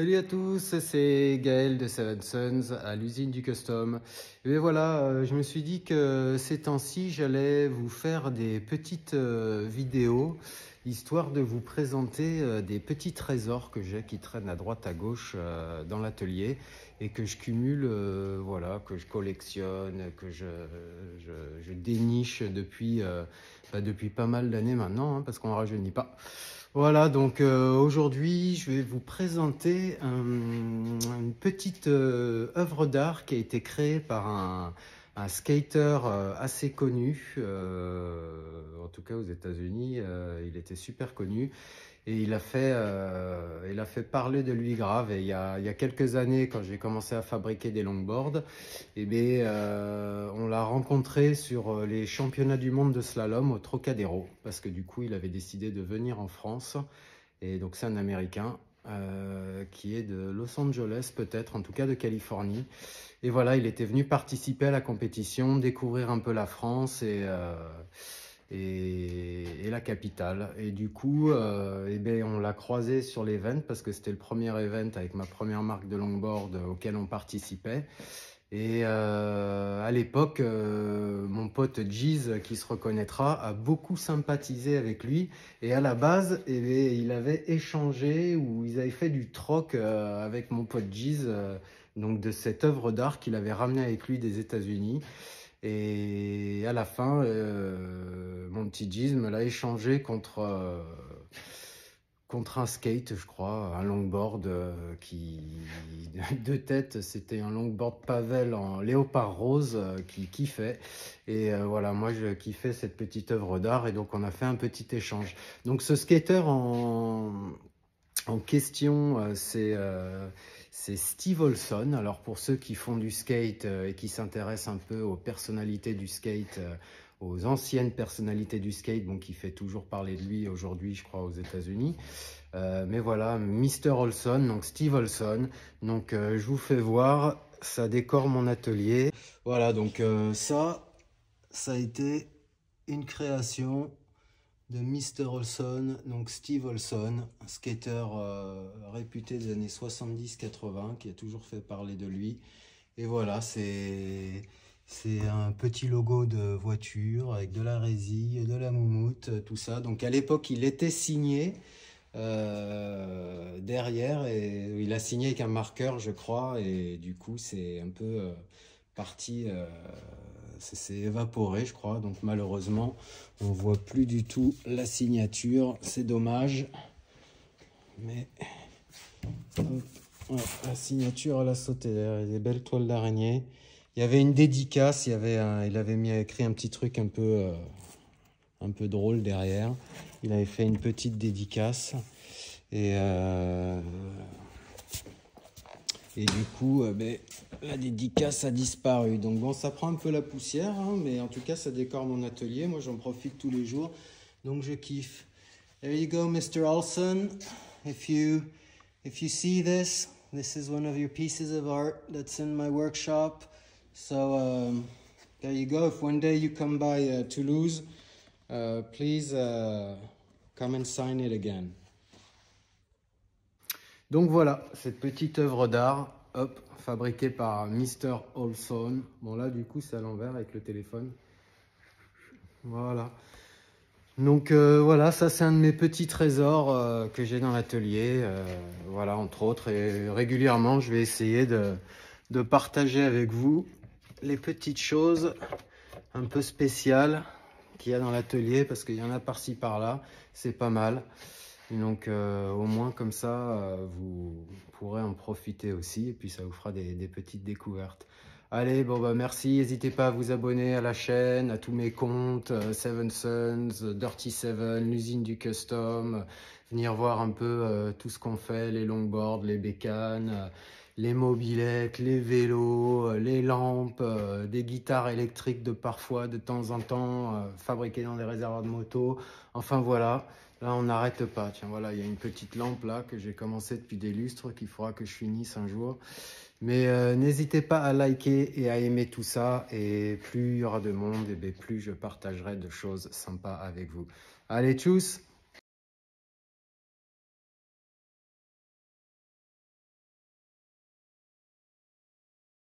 Salut à tous, c'est Gaël de Seven Sons à l'usine du Custom. Et bien voilà, je me suis dit que ces temps-ci, j'allais vous faire des petites vidéos, histoire de vous présenter des petits trésors que j'ai qui traînent à droite à gauche dans l'atelier et que je cumule, voilà, que je collectionne, que je déniche depuis pas mal d'années maintenant, hein, parce qu'on ne rajeunit pas. Voilà, donc aujourd'hui, je vais vous présenter une petite œuvre d'art qui a été créée par un skater assez connu, en tout cas aux États-Unis, il était super connu. Et il a fait parler de lui grave. Et il y a quelques années, quand j'ai commencé à fabriquer des longboards, eh bien, on l'a rencontré sur les championnats du monde de slalom au Trocadéro, parce que du coup, il avait décidé de venir en France. Et donc, c'est un Américain qui est de Los Angeles, peut-être, en tout cas de Californie. Et voilà, il était venu participer à la compétition, découvrir un peu la France et la capitale. Et du coup, eh ben, on l'a croisé sur l'event parce que c'était le premier event avec ma première marque de longboard auquel on participait. Et à l'époque, mon pote Giz, qui se reconnaîtra, a beaucoup sympathisé avec lui. Et à la base, eh bien, il avait échangé ou ils avaient fait du troc avec mon pote Giz, donc de cette œuvre d'art qu'il avait ramenée avec lui des États-Unis. Et à la fin, mon petit Giz me l'a échangé contre un skate, je crois, un longboard de tête, c'était un longboard Pavel en léopard rose qui kiffait. Et voilà, moi je kiffais cette petite œuvre d'art et donc on a fait un petit échange. Donc ce skater en question, c'est Steve Olson. Alors pour ceux qui font du skate et qui s'intéressent un peu aux personnalités du skate, aux anciennes personnalités du skate, bon, qui fait toujours parler de lui aujourd'hui, je crois, aux États-Unis. Mais voilà, Mr. Olson, donc Steve Olson. Donc je vous fais voir, ça décore mon atelier. Voilà, donc ça a été une création de Mr. Olson, donc Steve Olson, un skater réputé des années 70-80 qui a toujours fait parler de lui. Et voilà, c'est un petit logo de voiture avec de la résille, de la moumoute, tout ça. Donc à l'époque, il était signé derrière et il a signé avec un marqueur, je crois. Et du coup, c'est un peu parti, c'est évaporé, je crois. Donc malheureusement, on voit plus du tout la signature. C'est dommage. Mais ouais, la signature, elle a sauté. Il y a des belles toiles d'araignée. Il y avait une dédicace, il avait écrit un petit truc un peu drôle derrière. Il avait fait une petite dédicace. Et du coup, ben, la dédicace a disparu. Donc bon, ça prend un peu la poussière, hein, mais en tout cas, ça décore mon atelier. Moi, j'en profite tous les jours. Donc je kiffe. There you go, Mr. Olson. If you see this, this is one of your pieces of art that's in my workshop. So there you go. If one day you come by Toulouse, please come and sign it again. Donc voilà, cette petite œuvre d'art, hop, fabriquée par Mr. Olson. Bon là, du coup, c'est à l'envers avec le téléphone. Voilà. Donc voilà, ça c'est un de mes petits trésors que j'ai dans l'atelier, voilà, entre autres. Et régulièrement, je vais essayer de partager avec vous les petites choses un peu spéciales qu'il y a dans l'atelier, parce qu'il y en a par-ci par-là, c'est pas mal. Donc au moins comme ça, vous pourrez en profiter aussi, et puis ça vous fera des petites découvertes. Allez, bon bah merci, n'hésitez pas à vous abonner à la chaîne, à tous mes comptes, Seven Sons, Dirty Seven, l'usine du custom, venir voir un peu tout ce qu'on fait, les longboards, les bécanes, les mobylettes, les vélos, les lampes, des guitares électriques de parfois, de temps en temps, fabriquées dans des réservoirs de moto. Enfin voilà, là on n'arrête pas. Tiens voilà, il y a une petite lampe là que j'ai commencé depuis des lustres, qu'il faudra que je finisse un jour. Mais n'hésitez pas à liker et à aimer tout ça. Et plus il y aura de monde, et bien plus je partagerai de choses sympas avec vous. Allez, tchuss!